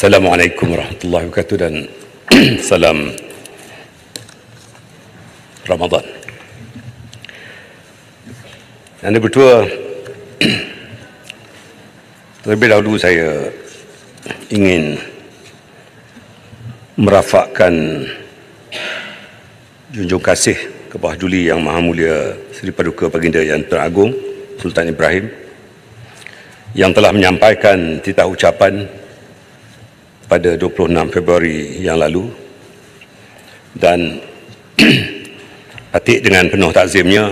Assalamualaikum warahmatullahi wabarakatuh dan salam Ramadan. Anda berdua, terlebih dahulu saya ingin merafakkan junjung kasih ke Bawah Duli Yang Maha Mulia Seri Paduka Baginda Yang Teragung Sultan Ibrahim yang telah menyampaikan titah ucapan pada 26 Februari yang lalu, dan Atik dengan penuh takzimnya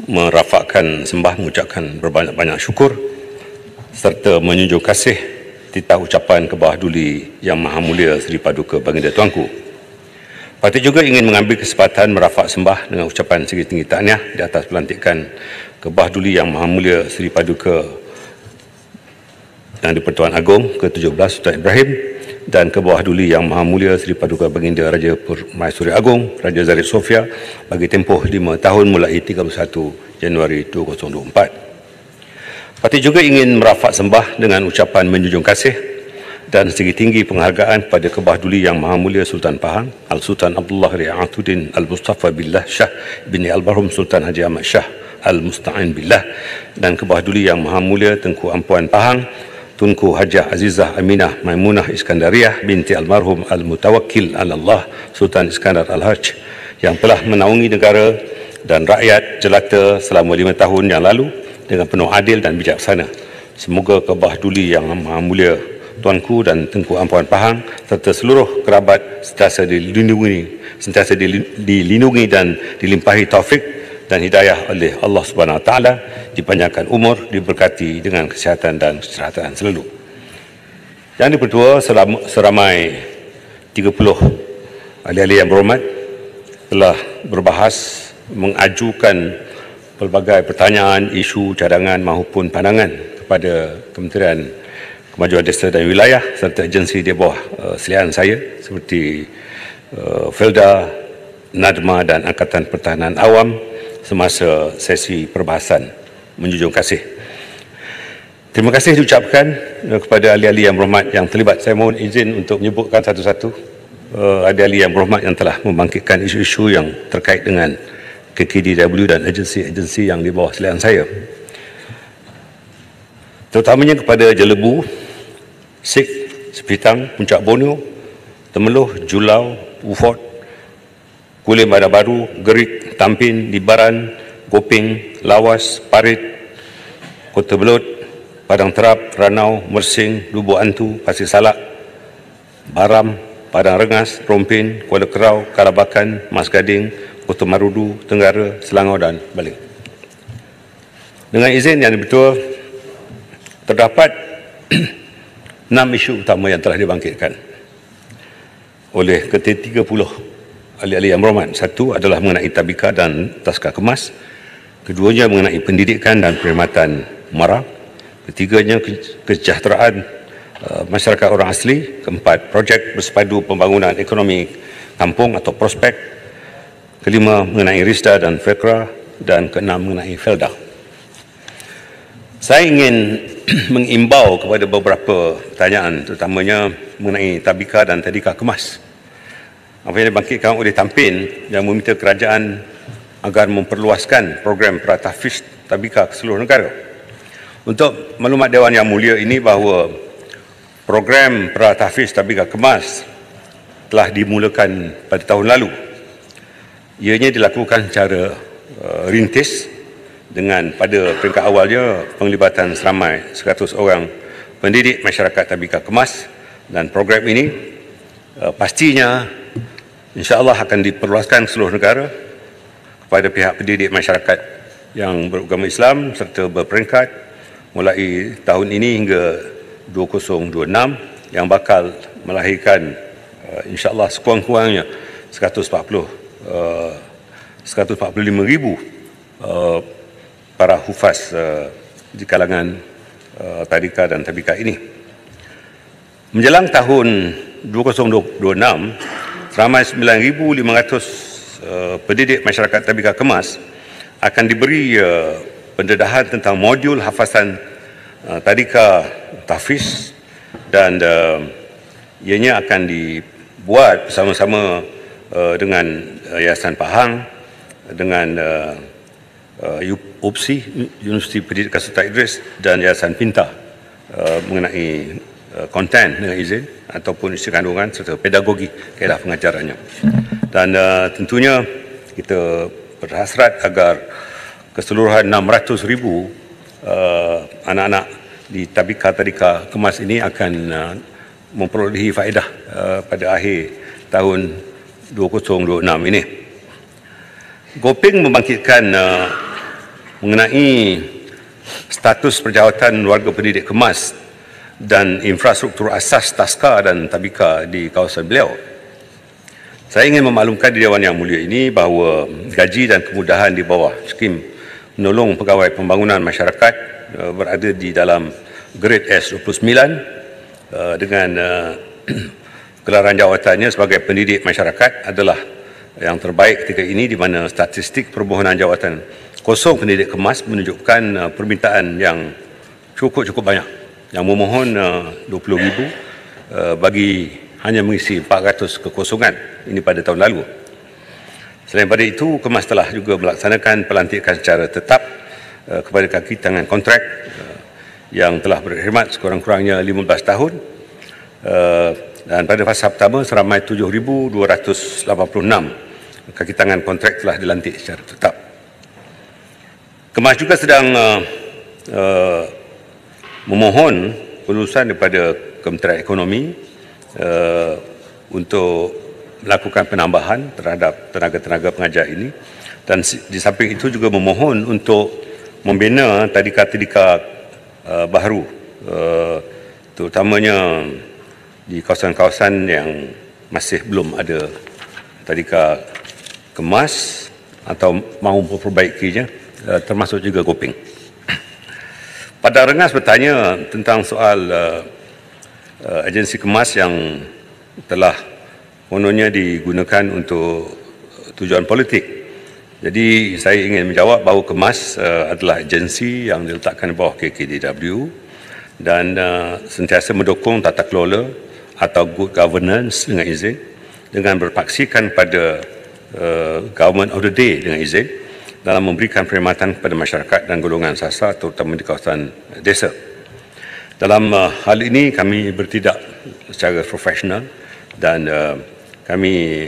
merafakkan sembah, mengucapkan berbanyak-banyak syukur serta menjunjung kasih titah ucapan ke Bawah Duli Yang Maha Mulia Seri Paduka Baginda Tuanku. Atik juga ingin mengambil kesempatan merafak sembah dengan ucapan setinggi-tinggi tahniah di atas pelantikan ke Bawah Duli Yang Maha Mulia Seri Paduka Yang di-Pertuan Agong ke-17 Sultan Ibrahim dan ke Bawah Duli Yang Maha Mulia Seri Paduka Baginda Raja Permaisuri Agong Raja Zarif Sofia bagi tempoh 5 tahun mulai 31 Januari 2024. Parti juga ingin merafak sembah dengan ucapan menjunjung kasih dan setinggi-tinggi penghargaan pada ke Bawah Duli Yang Maha Mulia Sultan Pahang Al-Sultan Abdullah Ri'atuddin Al-Mustafa Billah Shah bin Al-Barhum Sultan Haji Ahmad Shah Al-Musta'in Billah dan ke Bawah Duli Yang Maha Mulia Tengku Ampuan Pahang Tunku Hajah Azizah Aminah Maimunah Iskandariah binti almarhum Al-Mutawakkil Allah Sultan Iskandar Al-Hajj yang telah menaungi negara dan rakyat jelata selama 5 tahun yang lalu dengan penuh adil dan bijaksana. Semoga ke Bawah Duli Yang Maha Mulia Tuanku dan Tengku Ampuan Pahang serta seluruh kerabat sentiasa dilindungi dan dilimpahi taufik dan hidayah oleh Allah Subhanahu Wa Taala, dipanjangkan umur, diberkati dengan kesihatan dan kesejahteraan selalu. Yang berdua, seramai 30 ahli-ahli yang berhormat telah berbahas, mengajukan pelbagai pertanyaan, isu, cadangan maupun pandangan kepada Kementerian Kemajuan Desa dan Wilayah serta agensi di bawah seliaan saya seperti Felda, Nadma dan Angkatan Pertahanan Awam semasa sesi perbahasan menjunjung kasih. Terima kasih diucapkan kepada ahli-ahli yang berhormat yang terlibat. Saya mohon izin untuk menyebutkan satu-satu ahli-ahli yang berhormat yang telah membangkitkan isu-isu yang terkait dengan KKDW dan agensi-agensi yang di bawah seliaan saya. Terutamanya kepada Jelebu, Sik, Sepitang, Puncak Borneo, Temeloh, Julau, Ufot, Kulim Bandar Baru, Gerik, Tampin, Libaran, Gopeng, Lawas, Parit, Kota Belud, Padang Terap, Ranau, Mersing, Lubuk Antu, Pasir Salak, Baram, Padang Rengas, Rompin, Kuala Kerau, Kalabakan, Mas Gading, Kota Marudu, Tenggara, Selangor dan Baling. Dengan izin yang betul, terdapat 6 isu utama yang telah dibangkitkan oleh ke-30 ahli-ahli yang berhormat. Satu adalah mengenai tabika dan taska kemas. Keduanya mengenai pendidikan dan perkhidmatan MARA. Ketiganya kesejahteraan masyarakat orang asli. Keempat, projek bersepadu pembangunan ekonomi kampung atau prospek. Kelima, mengenai RISDA dan FEKRA. Dan keenam, mengenai FELDA. Saya ingin mengimbau kepada beberapa pertanyaan, terutamanya mengenai tabika dan tadika kemas. Apa yang dibangkitkan oleh Tampin yang meminta kerajaan agar memperluaskan program peratahfiz tabika ke seluruh negara. Untuk maklumat Dewan Yang Mulia ini bahawa program peratahfiz tabika kemas telah dimulakan pada tahun lalu. Ianya dilakukan secara rintis dengan pada peringkat awalnya penglibatan seramai 100 orang pendidik masyarakat tabika kemas, dan program ini pastinya InsyaAllah akan diperluaskan ke seluruh negara kepada pihak pendidik masyarakat yang beragama Islam serta berperingkat mulai tahun ini hingga 2026 yang bakal melahirkan insyaAllah sekurang-kurangnya 145,000 para hufaz di kalangan tadika dan tabika ini. Menjelang tahun 2026, ramai 9,500 pendidik masyarakat tabika kemas akan diberi pendedahan tentang modul hafazan tadika tahfiz dan ianya akan dibuat bersama-sama dengan Yayasan Pahang, dengan UPSI, Universiti Pendidikan Sultan Idris, dan Yayasan Pintar mengenai konten dengan izin ataupun isi kandungan serta pedagogi kaedah pengajarannya. Dan tentunya kita berhasrat agar keseluruhan 600,000 anak-anak di tadika kemas ini akan memperolehi faedah pada akhir tahun 2026 ini. Gopeng membangkitkan mengenai status perjawatan warga pendidik kemas dan infrastruktur asas taska dan tabika di kawasan beliau. Saya ingin memaklumkan di Dewan Yang Mulia ini bahawa gaji dan kemudahan di bawah skim menolong pegawai pembangunan masyarakat berada di dalam grade S29 dengan gelaran jawatannya sebagai pendidik masyarakat adalah yang terbaik ketika ini, di mana statistik permohonan jawatan kosong pendidik kemas menunjukkan permintaan yang cukup banyak, yang memohon 20,000 bagi hanya mengisi 400 kekosongan ini pada tahun lalu. Selain pada itu, Kemas telah juga melaksanakan pelantikan secara tetap kepada kaki tangan kontrak yang telah berkhidmat sekurang-kurangnya 15 tahun, dan pada fasa pertama seramai 7,286 kaki tangan kontrak telah dilantik secara tetap. Kemas juga sedang memohon kelulusan daripada Kementerian Ekonomi untuk melakukan penambahan terhadap tenaga-tenaga pengajar ini, dan di samping itu juga memohon untuk membina tadika-tadika baru, terutamanya di kawasan-kawasan yang masih belum ada tadika kemas atau mahu memperbaikinya, termasuk juga Gopeng. Pada Rengas bertanya tentang soal agensi kemas yang telah kononnya digunakan untuk tujuan politik. Jadi saya ingin menjawab bahawa kemas adalah agensi yang diletakkan di bawah KKDW dan sentiasa mendukung tata kelola atau good governance dengan izin, dengan berpaksikan pada government of the day dengan izin, dalam memberikan perkhidmatan kepada masyarakat dan golongan sasar terutama di kawasan desa. Dalam hal ini kami bertindak secara profesional dan kami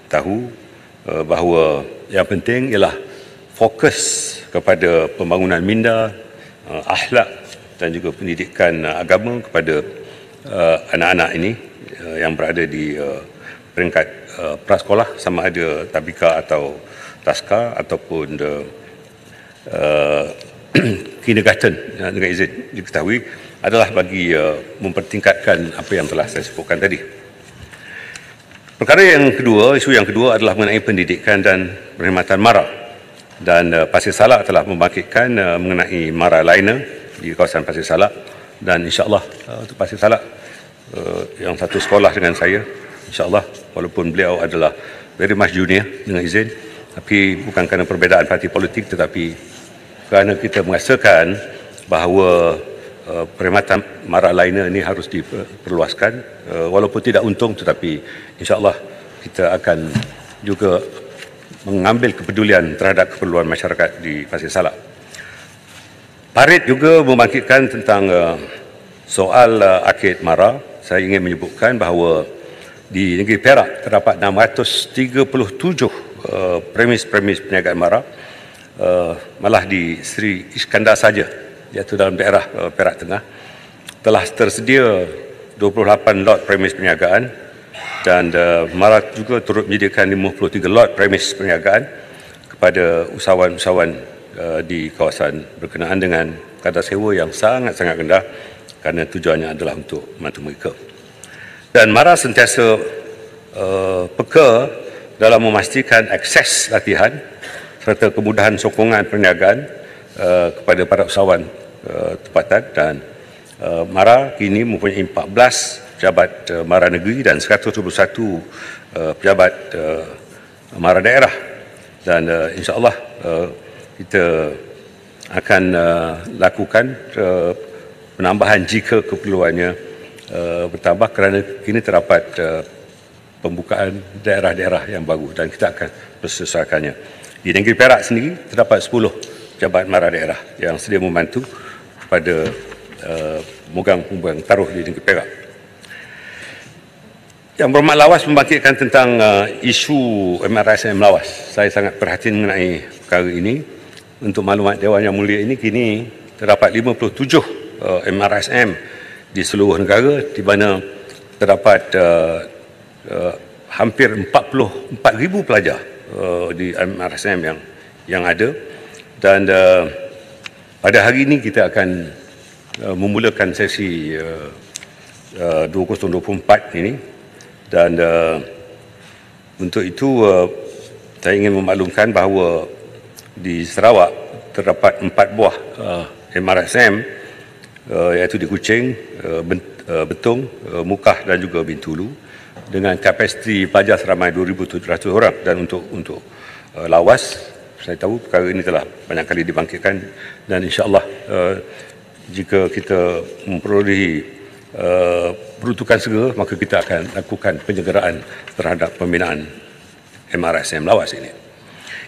tahu bahawa yang penting ialah fokus kepada pembangunan minda, akhlak dan juga pendidikan agama kepada anak-anak ini yang berada di peringkat prasekolah, sama ada tabika atau taska ataupun kindergarten dengan izin diketahui, adalah bagi mempertingkatkan apa yang telah saya sebutkan tadi. Perkara yang kedua, isu yang kedua adalah mengenai pendidikan dan perkhidmatan MARA, dan Pasir Salak telah membangkitkan mengenai MARA lainer di kawasan Pasir Salak, dan insya-Allah untuk Pasir Salak yang satu sekolah dengan saya, insya-Allah walaupun beliau adalah very much junior dengan izin, tapi bukan kerana perbezaan parti politik, tetapi kerana kita merasakan bahawa perkhidmatan MARA lainer ini harus diperluaskan, walaupun tidak untung, tetapi insya-Allah kita akan juga mengambil kepedulian terhadap keperluan masyarakat di Pasir Salak. Parit juga membangkitkan tentang soal arkid MARA. Saya ingin menyebutkan bahawa di negeri Perak terdapat 637 premis-premis perniagaan MARA, malah di Seri Iskandar saja, iaitu dalam daerah Perak Tengah, telah tersedia 28 lot premis perniagaan, dan MARA juga turut menyediakan 53 lot premis perniagaan kepada usahawan-usahawan di kawasan berkenaan dengan kadar sewa yang sangat-sangat rendah, kerana tujuannya adalah untuk membantu mereka. Dan MARA sentiasa peka dalam memastikan akses latihan serta kemudahan sokongan perniagaan kepada para usahawan tempatan, dan MARA kini mempunyai 14 pejabat MARA negeri dan 121 pejabat MARA daerah, dan insya-Allah kita akan lakukan penambahan jika keperluannya bertambah kerana kini terdapat pembukaan daerah-daerah yang baru dan kita akan persesuaikannya. Di Negeri Perak sendiri terdapat 10 jabat mara daerah yang sedia membantu kepada pemegang taruh di Negeri Perak. Yang Berhormat Lawas membangkitkan tentang isu MRSM Lawas. Saya sangat perhatian mengenai perkara ini. Untuk maklumat Dewan Yang Mulia ini, kini terdapat 57 MRSM di seluruh negara, di mana terdapat hampir 44,000 pelajar di MRSM yang ada. Dan pada hari ini kita akan memulakan sesi 2024 ini. Dan untuk itu saya ingin memaklumkan bahawa di Sarawak terdapat 4 buah MRSM, iaitu di Kuching, Betong, Mukah dan juga Bintulu, dengan kapasiti pelajar seramai 2,700 orang. Dan untuk Lawas, saya tahu perkara ini telah banyak kali dibangkitkan, dan insya-Allah jika kita memperolehi peruntukan segera, maka kita akan lakukan penyegeraan terhadap pembinaan MRSM Lawas ini.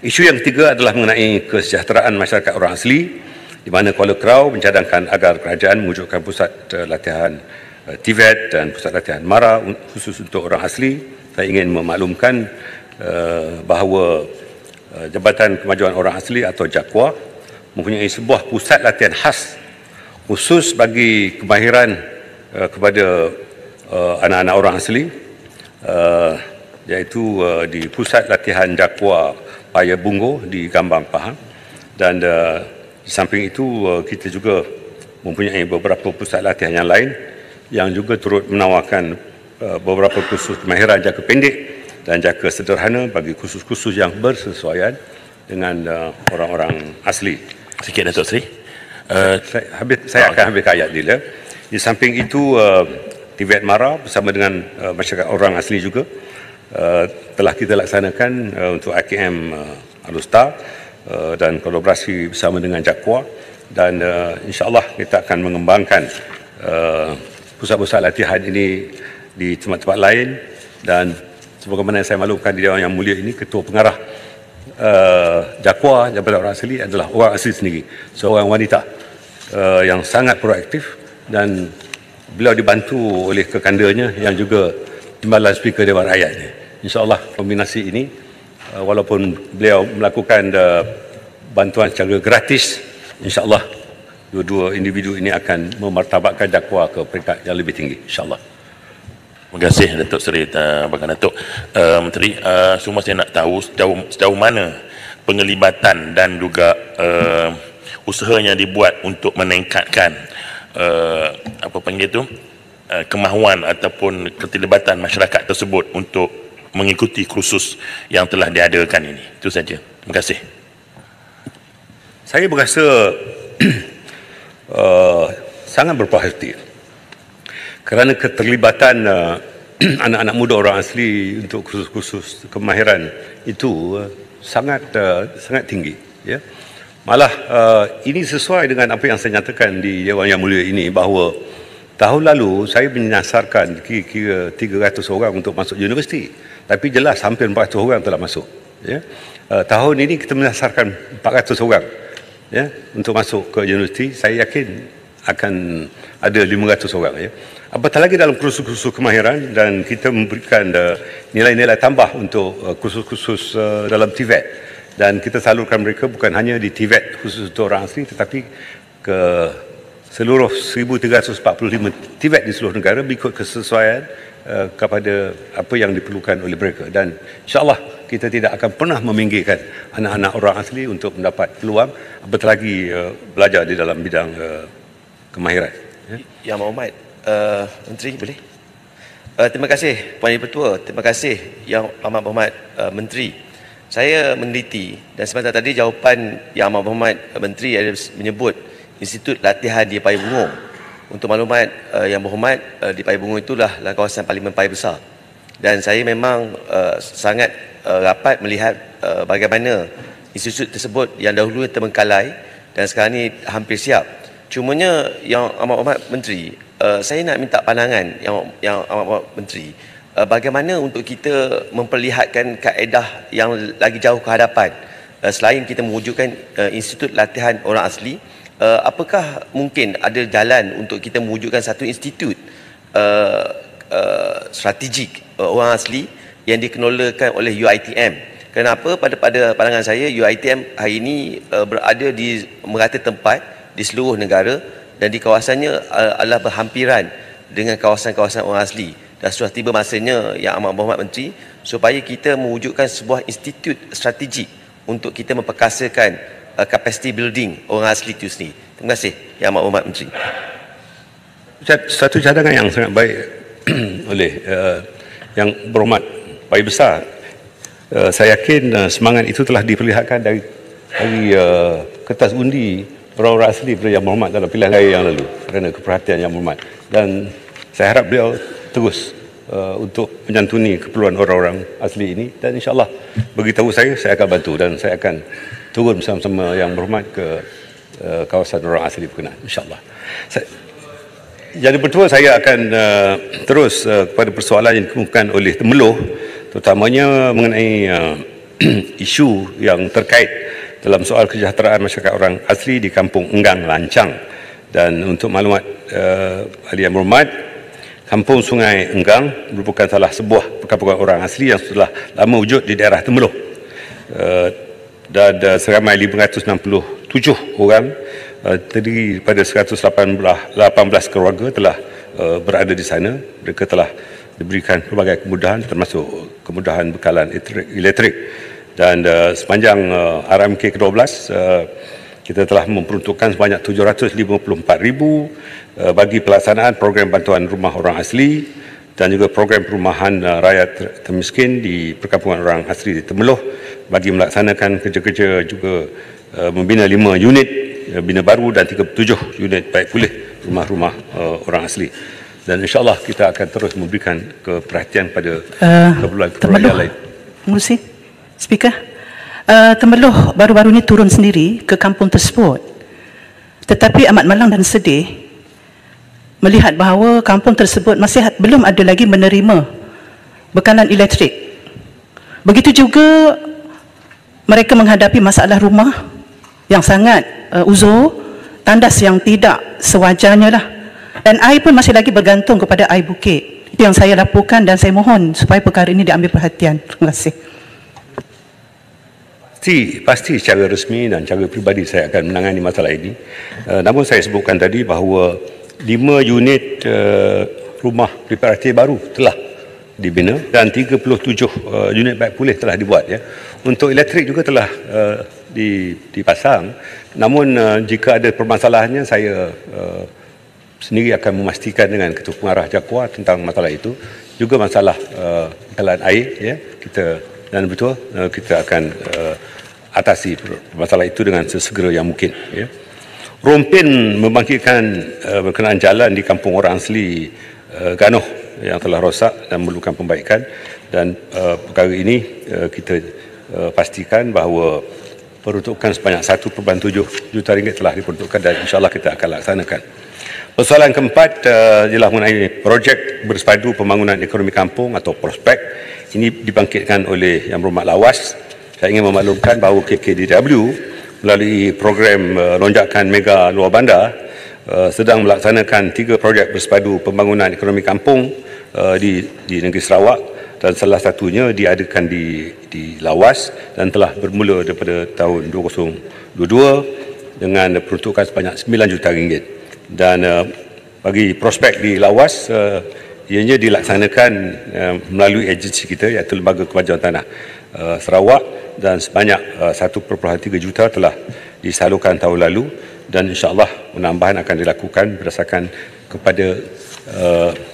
Isu yang ketiga adalah mengenai kesejahteraan masyarakat orang asli, di mana Kuala Krau mencadangkan agar kerajaan mewujudkan pusat latihan TVET dan pusat latihan MARA khusus untuk orang asli. Saya ingin memaklumkan bahawa Jabatan Kemajuan Orang Asli atau JAKWA mempunyai sebuah pusat latihan khas khusus bagi kemahiran kepada anak-anak orang asli, iaitu di pusat latihan JAKWA Paya Bungo di Gambang Pahang. Dan di samping itu kita juga mempunyai beberapa pusat latihan yang lain yang juga turut menawarkan beberapa kursus kemahiran jangka pendek dan jangka sederhana bagi kursus-kursus yang bersesuaian dengan orang-orang asli. Sikit Datuk Seri. Saya akan habiskan ayat dia. Di samping itu TVET MARA bersama dengan masyarakat orang asli juga telah kita laksanakan untuk AKM Alustar dan kolaborasi bersama dengan JAKWA, dan insya-Allah kita akan mengembangkan pusat-pusat latihan ini di tempat-tempat lain. Dan sebagaimana saya maklumkan di Dewan Yang Mulia ini, Ketua Pengarah JAKWA Jabatan Orang Asli adalah orang asli sendiri, seorang wanita yang sangat proaktif, dan beliau dibantu oleh kekandanya yang juga Timbalan Speaker Dewan Rakyat ini. InsyaAllah kombinasi ini, walaupun beliau melakukan bantuan secara gratis, insyaAllah dua-dua individu ini akan memartabatkan JAKWA ke peringkat yang lebih tinggi, insyaAllah. Terima kasih Datuk Seri Abang Datuk. Menteri, semua saya nak tahu sejauh mana penglibatan dan juga usahanya dibuat untuk meningkatkan apa panggil itu kemahuan ataupun keterlibatan masyarakat tersebut untuk mengikuti kursus yang telah diadakan ini. Itu saja. Terima kasih. Saya berasa sangat berpuas hati kerana keterlibatan anak-anak muda orang asli untuk kursus-kursus kemahiran itu sangat tinggi, ya. Malah ini sesuai dengan apa yang saya nyatakan di Dewan Yang Mulia ini, bahawa tahun lalu saya menyasarkan kira-kira 300 orang untuk masuk universiti, tapi jelas hampir 400 orang telah masuk, ya. Tahun ini kita menyasarkan 400 orang, ya, untuk masuk ke universiti. Saya yakin akan ada 500 orang, ya. Apatah lagi dalam kursus-kursus kemahiran, dan kita memberikan nilai-nilai tambah untuk kursus-kursus dalam TVET, dan kita salurkan mereka bukan hanya di TVET khusus untuk orang asli, tetapi ke seluruh 1,345 TVET di seluruh negara, berikut kesesuaian kepada apa yang diperlukan oleh mereka. Dan insyaAllah kita tidak akan pernah meminggirkan anak-anak orang asli untuk mendapat peluang, apatah lagi belajar di dalam bidang kemahiran, ya. Yang Berhormat Menteri, boleh? Terima kasih Puan Ibu Ketua. Terima kasih Yang Amat Berhormat Menteri. Saya meneliti, dan sebentar tadi jawapan Yang Amat Berhormat Menteri ada menyebut Institut Latihan di Paya Bungo. Untuk maklumat Yang Berhormat, di Paya Bungo itulah kawasan Parlimen Paya Besar. Dan saya memang sangat rapat melihat bagaimana institut tersebut yang dahulu terbengkalai dan sekarang ini hampir siap. Cumanya Yang Amat Berhormat Menteri, saya nak minta pandangan yang Amat Menteri, bagaimana untuk kita memperlihatkan kaedah yang lagi jauh ke hadapan, selain kita mewujudkan institut latihan orang asli, apakah mungkin ada jalan untuk kita mewujudkan satu institut strategik orang asli yang dikenolakan oleh UiTM? Kenapa? Pada pandangan saya, UiTM hari ini berada di merata tempat di seluruh negara dan di kawasannya adalah berhampiran dengan kawasan-kawasan orang asli. Dan sudah tiba masanya, Yang Amat Berhormat Menteri, supaya kita mewujudkan sebuah institut strategik untuk kita memperkasakan capacity building orang asli itu sendiri. Terima kasih, Yang Amat Berhormat Menteri. Satu cadangan yang sangat baik oleh Yang Berhormat Baik Besar. Saya yakin semangat itu telah diperlihatkan dari kertas undi orang-orang asli pada Yang Berhormat dalam pilihan raya yang lalu kerana keperhatian Yang Berhormat, dan saya harap beliau terus untuk menyantuni keperluan orang-orang asli ini, dan insyaAllah beritahu saya akan bantu dan saya akan turun bersama-sama Yang Berhormat ke kawasan orang asli berkenaan, insyaAllah. Jadi betul, saya akan terus kepada persoalan yang dikemukakan oleh Temeloh, terutamanya mengenai isu yang terkait dalam soal kesejahteraan masyarakat orang asli di Kampung Enggang, Lancang. Dan untuk maklumat ahli Yang Berhormat, Kampung Sungai Enggang merupakan salah sebuah perkampungan orang asli yang sudah lama wujud di daerah Temeloh, dan seramai 567 orang terdiri daripada 118 keluarga telah berada di sana. Mereka telah diberikan pelbagai kemudahan, termasuk kemudahan bekalan elektrik, dan sepanjang RMK ke-12 kita telah memperuntukkan sebanyak 754,000 bagi pelaksanaan program bantuan rumah orang asli dan juga program perumahan rakyat termiskin di perkampungan orang asli di Temeloh, bagi melaksanakan kerja-kerja juga membina 5 unit bina baru dan 37 unit baik pulih rumah-rumah orang asli. Dan insyaAllah kita akan terus memberikan perhatian pada keperluan-keperluan yang lain. Mengurusi Speaker, Temeloh baru-baru ini turun sendiri ke kampung tersebut, tetapi amat malang dan sedih melihat bahawa kampung tersebut masih belum ada lagi menerima bekalan elektrik. Begitu juga mereka menghadapi masalah rumah yang sangat uzur, tandas yang tidak sewajarnya lah. Dan air pun masih lagi bergantung kepada air bukit. Itu yang saya laporkan dan saya mohon supaya perkara ini diambil perhatian. Terima kasih. Pasti secara resmi dan secara peribadi saya akan menangani masalah ini. Namun saya sebutkan tadi bahawa 5 unit rumah preparatif baru telah dibina dan 37 unit baik pulih telah dibuat. Ya. Untuk elektrik juga telah dipasang. Namun jika ada permasalahannya, saya sendiri akan memastikan dengan Ketua Pengarah Jakwa tentang masalah itu, juga masalah bekalan air, ya, dan betul kita akan atasi masalah itu dengan sesegera yang mungkin. Ya. Rompin membangkitkan berkenaan jalan di kampung orang asli Ganoh yang telah rosak dan memerlukan pembaikan, dan perkara ini kita pastikan bahawa peruntukan sebanyak 1.7 juta ringgit telah diperuntukkan dan insyaAllah kita akan laksanakan. Persoalan keempat ialah mengenai projek bersepadu pembangunan ekonomi kampung atau prospek. Ini dibangkitkan oleh Yang Berhormat Lawas. Saya ingin memaklumkan bahawa KKDW melalui program lonjakan mega luar bandar sedang melaksanakan 3 projek bersepadu pembangunan ekonomi kampung di negeri Sarawak, dan salah satunya diadakan di Lawas dan telah bermula daripada tahun 2022 dengan peruntukan sebanyak 9 juta ringgit. Dan bagi prospek di Lawas, ianya dilaksanakan melalui agensi kita iaitu Lembaga Kemajuan Tanah Sarawak, dan sebanyak 1.3 juta telah disalurkan tahun lalu, dan insyaAllah penambahan akan dilakukan berdasarkan kepada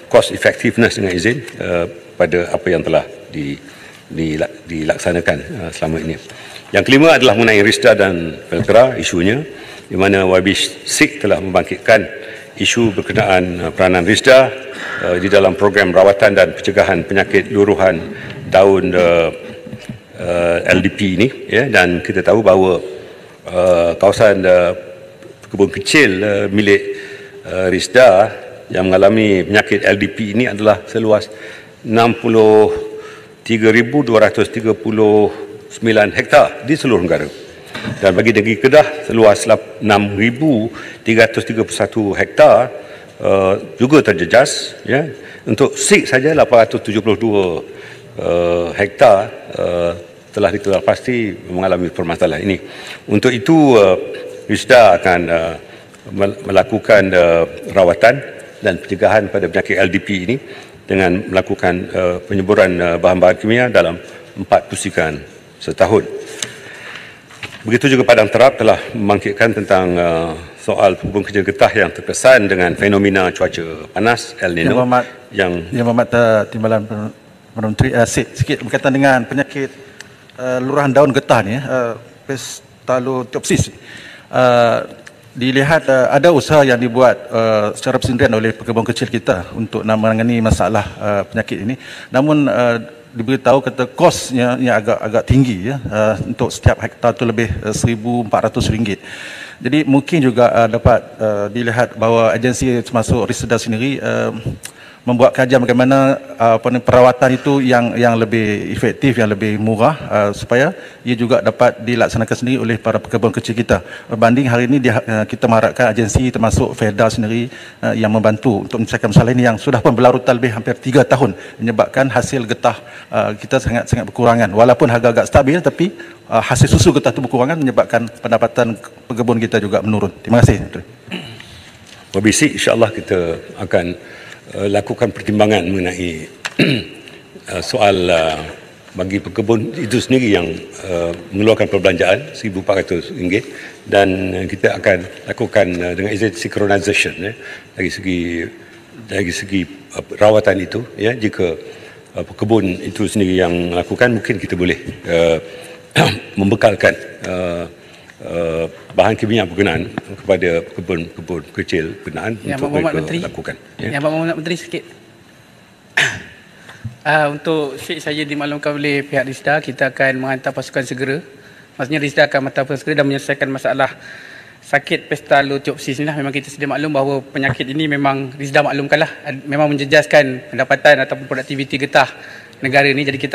cost effectiveness dengan izin pada apa yang telah dilaksanakan selama ini. Yang kelima adalah mengenai RISDA dan Pelkera, isunya di mana YB SIK telah membangkitkan isu berkenaan peranan RISDA di dalam program rawatan dan pencegahan penyakit luruhan daun LDP ini, ya, dan kita tahu bahawa kawasan kebun kecil milik RISDA yang mengalami penyakit LDP ini adalah seluas 63,239 hektar di seluruh negara. Dan bagi negeri Kedah seluas 6,331 hektar juga terjejas, ya. Untuk SIG saja 872 hektar telah diketahui pasti mengalami permasalahan ini. Untuk itu Risda akan melakukan rawatan dan pencegahan pada penyakit LDP ini dengan melakukan penyemburan bahan-bahan kimia dalam 4 pusingan setahun. Begitu juga Padang Terap telah membangkitkan tentang soal kebun kecil getah yang terkesan dengan fenomena cuaca panas El Nino Yang Berhormat Timbalan Menteri, sikit berkaitan dengan penyakit lurahan daun getah ni, Pestalotiopsis. Dilihat ada usaha yang dibuat secara bersendirian oleh pekebun kecil kita untuk menangani masalah penyakit ini. Namun diberitahu kata kosnya yang agak tinggi, ya, untuk setiap hektar itu lebih RM1,400. Jadi mungkin juga dapat dilihat bahawa agensi termasuk Risda sendiri membuat kajian bagaimana perawatan itu yang lebih efektif, yang lebih murah, supaya ia juga dapat dilaksanakan sendiri oleh para pekebun kecil kita. Berbanding hari ini kita mengharapkan agensi termasuk FEDA sendiri yang membantu untuk menyelesaikan masalah ini yang sudah pun berlarutan lebih hampir 3 tahun, menyebabkan hasil getah kita sangat berkurangan. Walaupun harga agak stabil, tapi hasil susu getah itu berkurangan, menyebabkan pendapatan pekebun kita juga menurun. Terima kasih. Wabisi, insyaAllah kita akan lakukan pertimbangan mengenai soal bagi pekebun itu sendiri yang mengeluarkan perbelanjaan RM1,400 dan kita akan lakukan dengan izin synchronization, ya, dari segi rawatan itu, ya. Jika pekebun itu sendiri yang melakukan, mungkin kita boleh membekalkan bahan kimia berkenaan kepada kebun kecil berkenaan untuk mereka lakukan. Ya. Yang Pak Menteri sikit. Untuk saya dimaklumkan oleh pihak Risda, kita akan menghantar pasukan segera. Maksudnya Risda akan menghantar pasukan segera dan menyelesaikan masalah sakit Pestalotiopsis ini. Memang kita sedia maklum bahawa penyakit ini memang Risda maklumkanlah, memang menjejaskan pendapatan ataupun produktiviti getah negara ini. Jadi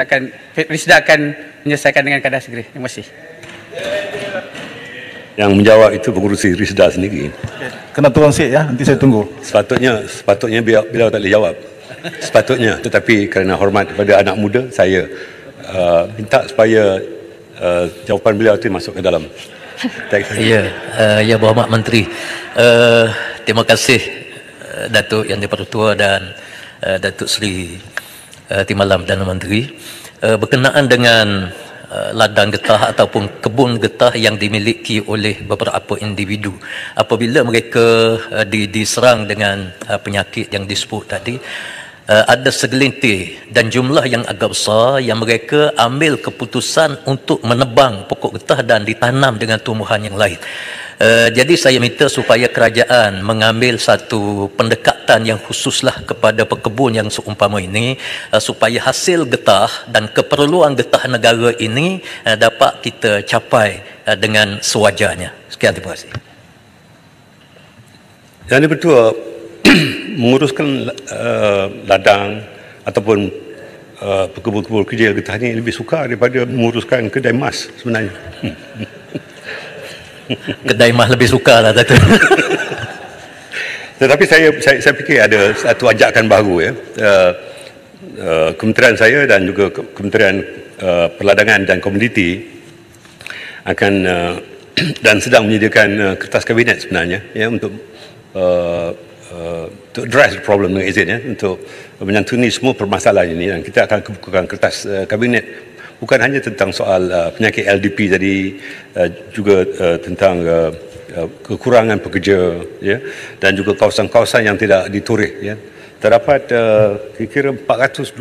Risda akan menyelesaikan dengan kadar segera. Terima kasih. Yang menjawab itu pengurusi Risda sendiri. Kena turun sikit, ya, nanti saya tunggu. Sepatutnya beliau tak boleh jawab. Sepatutnya, tetapi kerana hormat kepada anak muda, saya minta supaya jawapan beliau itu masuk ke dalam teks. Ya, Ya Berhormat Menteri. Terima kasih Datuk Yang Dipertua dan Datuk Seri Timbalan Perdana Menteri. Berkenaan dengan ladang getah ataupun kebun getah yang dimiliki oleh beberapa individu, apabila mereka diserang dengan penyakit yang disebut tadi, ada segelintir dan jumlah yang agak besar yang mereka ambil keputusan untuk menebang pokok getah dan ditanam dengan tumbuhan yang lain. Jadi saya minta supaya kerajaan mengambil satu pendekatan yang khususlah kepada pekebun yang seumpama ini, supaya hasil getah dan keperluan getah negara ini dapat kita capai dengan sewajarnya. Sekian, terima kasih. Yang betul menguruskan ladang ataupun pekebun-kebun kecil getah ini lebih sukar daripada menguruskan kedai emas sebenarnya. Kedai emas lebih sukar lah, Datuk. Tetapi saya fikir ada satu ajakan baru, ya. Kementerian saya dan juga Kementerian Perladangan dan Komoditi akan dan sedang menyediakan kertas kabinet sebenarnya, ya, untuk to address the problem dengan izin, ya, untuk menyantuni semua permasalahan ini, dan kita akan kebukukan kertas kabinet bukan hanya tentang soal penyakit LDP tadi, juga tentang kekurangan pekerja, ya, dan juga kawasan-kawasan yang tidak ditoreh, ya. Terdapat kira-kira 420,000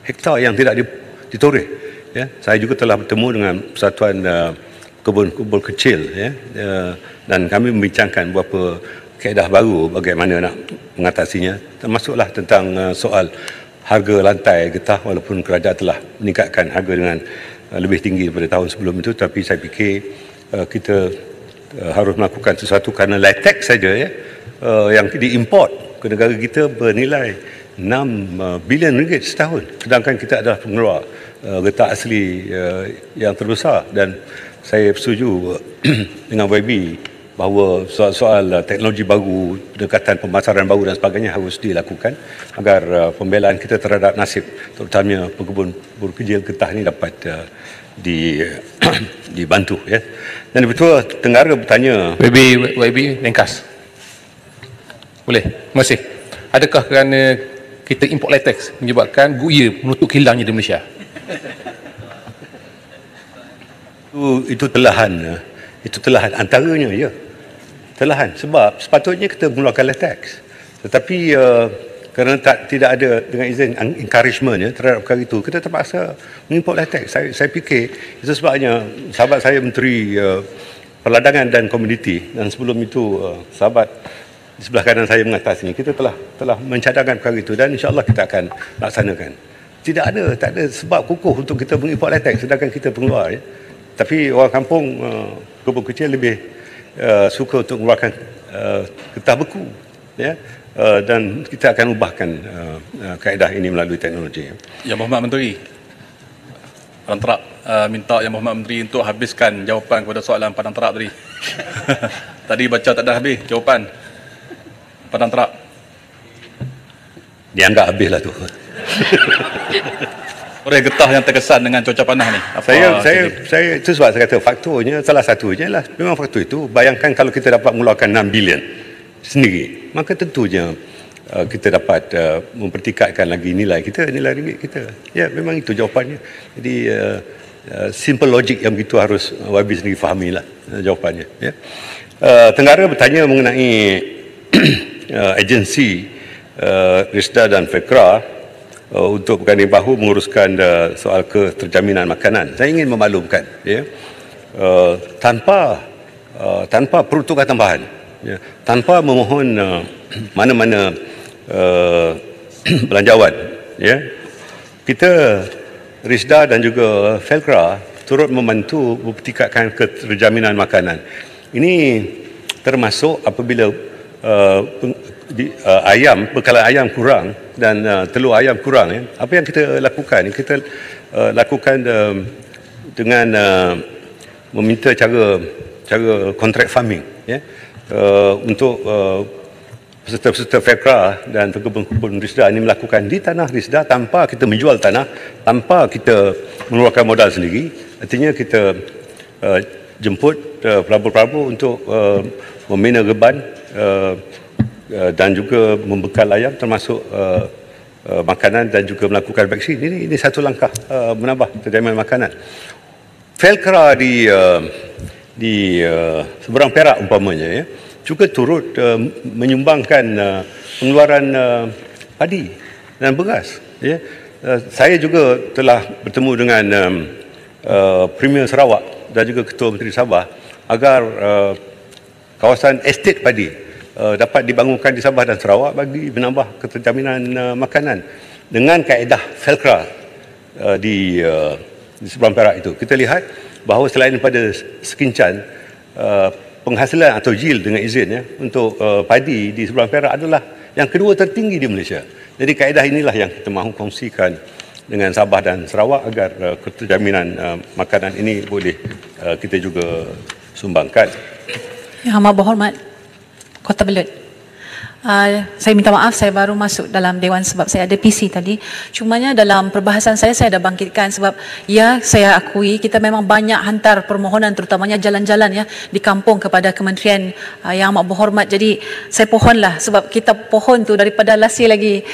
hektar yang tidak ditoreh, ya. Saya juga telah bertemu dengan Persatuan Kebun Kecil, ya, dan kami membincangkan beberapa kaedah baru bagaimana nak mengatasinya, termasuklah tentang soal harga lantai getah, walaupun kerajaan telah meningkatkan harga dengan lebih tinggi daripada tahun sebelum itu, tapi saya fikir kita harus melakukan sesuatu kerana latex saja, ya, yang diimport ke negara kita bernilai 6 bilion ringgit setahun, sedangkan kita adalah pengeluar getah asli yang terbesar. Dan saya setuju dengan YB bahawa soal-soal teknologi baru, pendekatan pemasaran baru dan sebagainya harus dilakukan agar pembelaan kita terhadap nasib terutamanya pekebun buruh kecil getah ini dapat dibantu, ya. Dan betul Tenggara bertanya, YB ringkas. Boleh? Terima kasih. Adakah kerana kita import latex menyebabkan guya menutup kilangnya di Malaysia? itu telahan antaranya, ya. Telahan sebab sepatutnya kita mengeluarkan latex, tetapi kerana tidak ada dengan izin encouragement, ya, terhadap perkara itu, kita terpaksa mengimport latex. Saya fikir itu sebabnya sahabat saya Menteri Perladangan dan Komoditi, dan sebelum itu sahabat di sebelah kanan saya mengatasi, kita telah mencadangkan perkara itu, dan insya-Allah kita akan laksanakan. Tak ada sebab kukuh untuk kita mengimport latex sedangkan kita pengeluar, ya. Tapi orang kampung kebun kecil lebih suka untuk mengeluarkan getah beku, ya. Dan kita akan ubahkan kaedah ini melalui teknologi. Yang Mohd Menteri, Padang Terap minta Yang Mohd Menteri untuk habiskan jawapan kepada soalan Padang Terap tadi. Tadi baca tak ada habis jawapan Padang Terap. Dianggap habislah tu. Orang getah yang terkesan dengan cuaca panas ni. Saya itu sebab saya kata faktornya salah satunya lah memang faktor itu. Bayangkan kalau kita dapat mengeluarkan 6 bilion sendiri, maka tentunya kita dapat mempertikatkan lagi nilai ringgit kita. Ya, memang itu jawapannya. Jadi simple logic yang begitu harus YB sendiri fahamilah jawapannya, ya. Tenggara bertanya mengenai agensi RISDA dan FEKRA untuk berganding bahu menguruskan soal keterjaminan makanan. Saya ingin memaklumkan, ya, tanpa peruntukan tambahan, ya, tanpa memohon mana-mana belanjawan, ya, kita RISDA dan juga FEKRA turut membantu mempertikatkan keterjaminan makanan. Ini termasuk apabila bekalan ayam kurang dan telur ayam kurang, ya. Apa yang kita lakukan? Kita lakukan dengan meminta cara contract farming, ya, untuk peserta-peserta FEKRA dan pekebun RISDA ini melakukan di tanah RISDA tanpa kita menjual tanah, tanpa kita mengeluarkan modal sendiri. Artinya kita jemput pelabur-pelabur untuk membina reban dan juga membekal ayam termasuk makanan dan juga melakukan vaksin. Ini satu langkah menambah terjaminan makanan. FEKRA di seberang Perak umpamanya, ya, juga turut menyumbangkan pengeluaran padi dan beras, ya. Saya juga telah bertemu dengan Premier Sarawak dan juga Ketua Menteri Sabah agar kawasan estate padi dapat dibangunkan di Sabah dan Sarawak bagi menambah keterjaminan makanan dengan kaedah FEKRA di seberang Perak itu. Kita lihat bahawa selain daripada sekincan penghasilan atau yield dengan izin, ya, untuk padi di seberang Perak adalah yang kedua tertinggi di Malaysia. Jadi kaedah inilah yang kita mahu kongsikan dengan Sabah dan Sarawak agar keterjaminan makanan ini boleh kita juga sumbangkan. Yang Amat Berhormat Kota Belud, saya minta maaf saya baru masuk dalam Dewan sebab saya ada PC tadi. Cumanya dalam perbahasan saya dah bangkitkan sebab ya saya akui kita memang banyak hantar permohonan terutamanya jalan-jalan, ya, di kampung kepada Kementerian Yang Amat Berhormat. Jadi saya pohonlah sebab kita pohon tu daripada lasi lagi.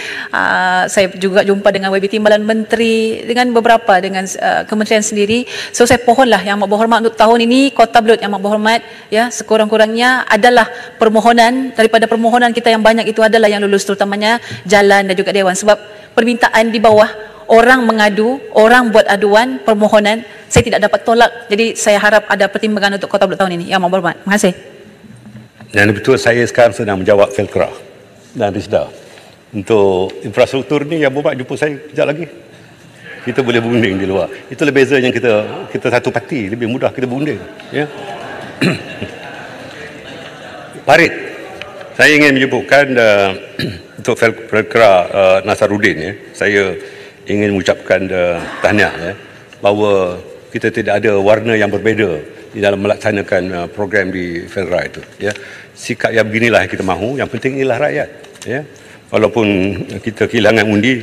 Saya juga jumpa dengan YB Timbalan Menteri, dengan beberapa dengan kementerian sendiri. So saya pohonlah Yang Amat Berhormat untuk tahun ini Kota Belud Yang Amat Berhormat, ya, sekurang-kurangnya adalah permohonan daripada permohonan kita yang banyak itu adalah yang lulus terutamanya jalan dan juga dewan sebab permintaan di bawah orang mengadu, orang buat aduan permohonan saya tidak dapat tolak. Jadi saya harap ada pertimbangan untuk Kota Belud tahun ini. Yang Amat Berhormat. Terima kasih. Dan betul saya sekarang sedang menjawab FEKRA dan RISDA untuk infrastruktur ni. Yang Berhormat jumpa saya kejap lagi. Kita boleh berunding di luar. Itulah bezanya kita satu parti, lebih mudah kita berunding, ya. Parit. Saya ingin menyebutkan untuk Felkra Nasaruddin, saya ingin mengucapkan tahniah bahawa kita tidak ada warna yang berbeza di dalam melaksanakan program di Felkra itu. Sikap yang beginilah yang kita mahu, yang penting ialah rakyat. Walaupun kita kehilangan undi,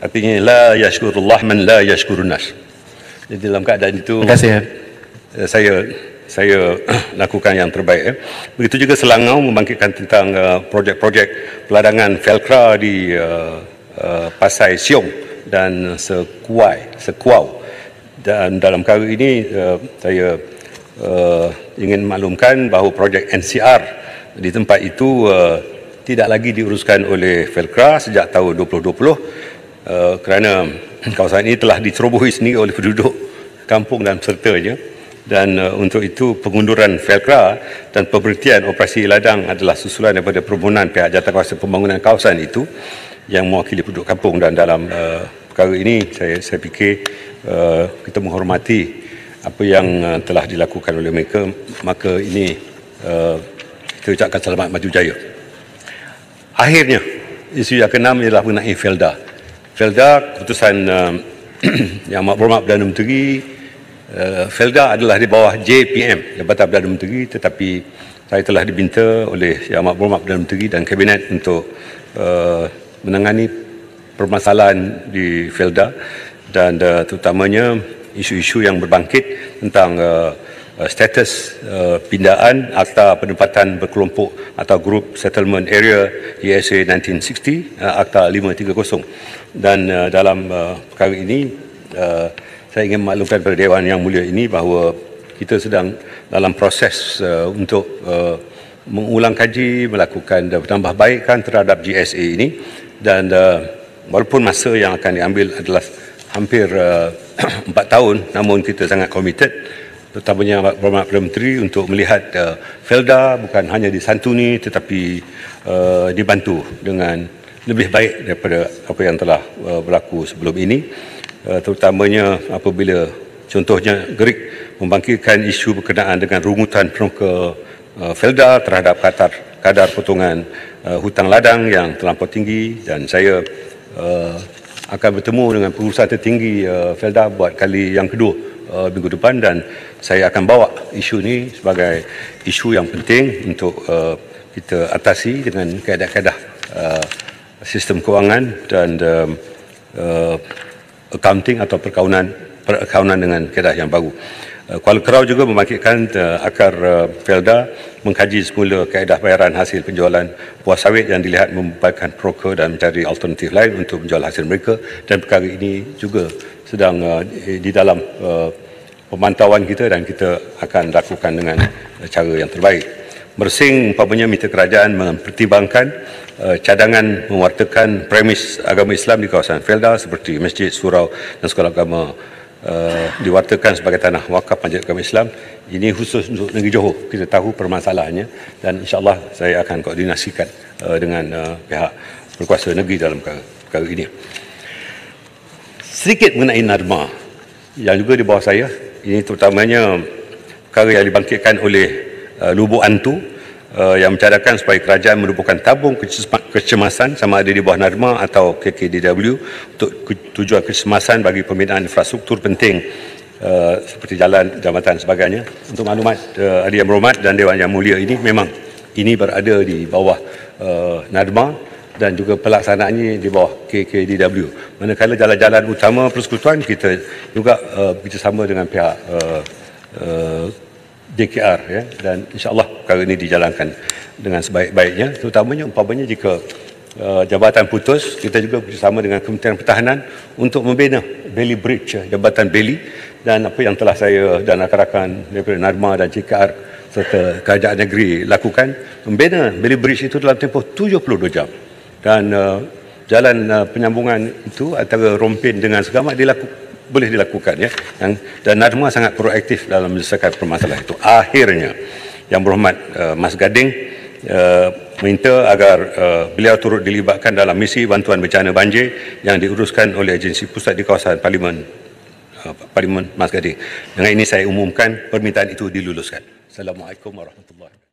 artinya la yashkurullah man la yashkurun nas. Jadi dalam keadaan itu, terima kasih. Saya lakukan yang terbaik. Begitu juga Selangor membangkitkan tentang projek-projek peladangan Felkra di Pasai Siong dan Sekuau. Dan dalam perkara ini saya ingin maklumkan bahawa projek NCR di tempat itu tidak lagi diuruskan oleh Felkra sejak tahun 2020 kerana kawasan ini telah dicerobohi sendiri oleh penduduk kampung dan pesertanya. Dan untuk itu pengunduran Felkra dan pemberhentian operasi ladang adalah susulan daripada permohonan pihak jawatankuasa pembangunan kawasan itu yang mewakili penduduk kampung. Dan dalam perkara ini saya fikir kita menghormati apa yang telah dilakukan oleh mereka, maka ini kita ucapkan selamat maju jaya. Akhirnya isu yang keenam ialah mengenai Felda. Felda, keputusan Yang Amat Berhormat Perdana Menteri, Felda adalah di bawah JPM, Jabatan Perdana Menteri, tetapi saya telah diminta oleh Yang Amat Berhormat Perdana Menteri dan Kabinet untuk menangani permasalahan di Felda dan terutamanya isu-isu yang berbangkit tentang status pindaan Akta Penempatan Berkelompok atau Group Settlement Area ESA 1960, Akta 530. Dan dalam perkara ini saya ingin maklumkan kepada Dewan Yang Mulia ini bahawa kita sedang dalam proses untuk mengulang kaji, melakukan penambahbaikan terhadap GSA ini. Dan walaupun masa yang akan diambil adalah hampir 4 tahun, namun kita sangat komited, terutamanya Berhormat Perdana Menteri, untuk melihat Felda bukan hanya disantuni tetapi dibantu dengan lebih baik daripada apa yang telah berlaku sebelum ini. Terutamanya apabila contohnya Gerik membangkitkan isu berkenaan dengan rungutan pemuka Felda terhadap kadar potongan hutang ladang yang terlampau tinggi, dan saya akan bertemu dengan pengurusan tertinggi Felda buat kali yang kedua minggu depan, dan saya akan bawa isu ini sebagai isu yang penting untuk kita atasi dengan kaedah-kaedah sistem kewangan dan accounting atau perakaunan dengan kaedah yang baru. Kuala Kerau juga membangkitkan akar Felda mengkaji semula kaedah bayaran hasil penjualan buah sawit yang dilihat membebankan broker dan mencari alternatif lain untuk menjual hasil mereka, dan perkara ini juga sedang di dalam pemantauan kita dan kita akan lakukan dengan cara yang terbaik. Mersing umpamanya minta kerajaan mempertimbangkan cadangan mewartakan premis agama Islam di kawasan Felda seperti masjid, surau dan sekolah agama diwartakan sebagai tanah wakaf Majlis Agama Islam. Ini khusus untuk negeri Johor. Kita tahu permasalahannya dan insya-Allah saya akan koordinasikan dengan pihak berkuasa negeri dalam perkara ini. Sedikit mengenai NADMA yang juga di bawah saya. Ini terutamanya perkara yang dibangkitkan oleh Lubuk Antu yang mencadangkan supaya kerajaan menubuhkan tabung kecemasan sama ada di bawah NADMA atau KKDW untuk tujuan kecemasan bagi pembinaan infrastruktur penting seperti jalan, jambatan dan sebagainya. Untuk maklumat Adik Yang Berhormat dan Dewan Yang Mulia, ini memang ini berada di bawah NADMA dan juga pelaksanaannya di bawah KKDW. Manakala jalan-jalan utama persekutuan kita juga bekerjasama dengan pihak DKR, dan insya-Allah perkara ini dijalankan dengan sebaik-baiknya. Terutamanya umpamanya jika jabatan putus, kita juga bersama dengan Kementerian Pertahanan untuk membina Bailey Bridge, Jabatan Bailey, dan apa yang telah saya dan rakan-rakan daripada NADMA dan JKR serta kerajaan negeri lakukan, membina Bailey Bridge itu dalam tempoh 72 jam. Dan jalan penyambungan itu antara Rompin dengan Segamat boleh dilakukan, dan NADMA sangat proaktif dalam menyelesaikan permasalahan itu. Akhirnya Yang Berhormat Mas Gading minta agar beliau turut dilibatkan dalam misi bantuan bencana banjir yang diuruskan oleh agensi pusat di kawasan Parlimen Mas Gading. Dengan ini saya umumkan permintaan itu diluluskan. Assalamualaikum warahmatullahi wabarakatuh.